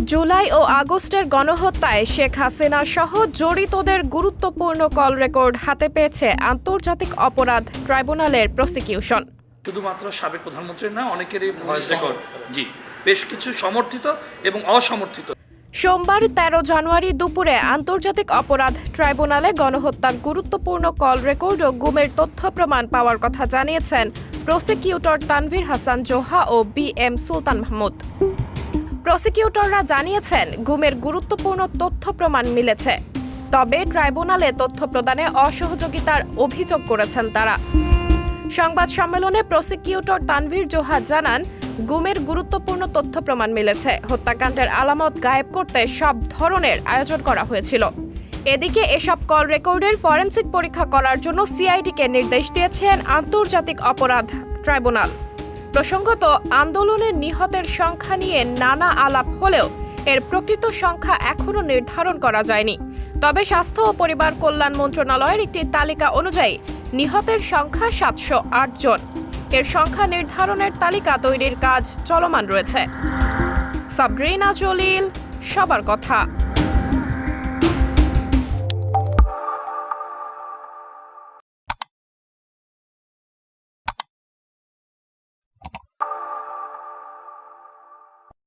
জুলাই ও আগস্টের গণহত্যায় শেখ হাসিনা সহ জড়িতদের গুরুত্বপূর্ণ কল রেকর্ড হাতে পেয়েছে আন্তর্জাতিক অপরাধ ট্রাইব্যুনালের প্রসিকিউশন। শুধুমাত্র সাবেক প্রধানমন্ত্রীর না, অনেকেরই ভয়েস রেকর্ড বেশ কিছু সমর্থিত এবং অসমর্থিত। সোমবার ১৩ জানুয়ারি দুপুরে আন্তর্জাতিক অপরাধ ট্রাইব্যুনালে গণহত্যার গুরুত্বপূর্ণ কল রেকর্ড ও গুমের তথ্য প্রমাণ পাওয়ার কথা জানিয়েছেন প্রসিকিউটর তানভীর হাসান জোহা ও বি.এম. সুলতান মাহমুদ। প্রসিকিউটররা জানিয়েছেন, গুমের গুরুত্বপূর্ণ তথ্য প্রমাণ মিলেছে, তবে ট্রাইব্যুনালে তথ্য প্রদানে অসহযোগিতার অভিযোগ করেছেন তারা। সংবাদ সম্মেলনে প্রসিকিউটর তানভীর জোহা জানান, গুমের গুরুত্বপূর্ণ তথ্য প্রমাণ মিলেছে। হত্যাকাণ্ডের আলামত গায়েব করতে সব ধরনের আয়োজন করা হয়েছিল। এদিকে এসব কল রেকর্ডের ফরেনসিক পরীক্ষা করার জন্য সিআইডিকে নির্দেশ দিয়েছেন আন্তর্জাতিক অপরাধ ট্রাইব্যুনাল। প্রসঙ্গত, আন্দোলনের নিহতের সংখ্যা নিয়ে নানা আলাপ হলেও এর প্রকৃত সংখ্যা এখনও নির্ধারণ করা যায়নি। তবে স্বাস্থ্য ও পরিবার কল্যাণ মন্ত্রণালয়ের একটি তালিকা অনুযায়ী নিহতের সংখ্যা ৭০৮ জন। এর সংখ্যা নির্ধারণের তালিকা তৈরির কাজ চলমান রয়েছে। সাবরিনা জলিল, সবার কথা।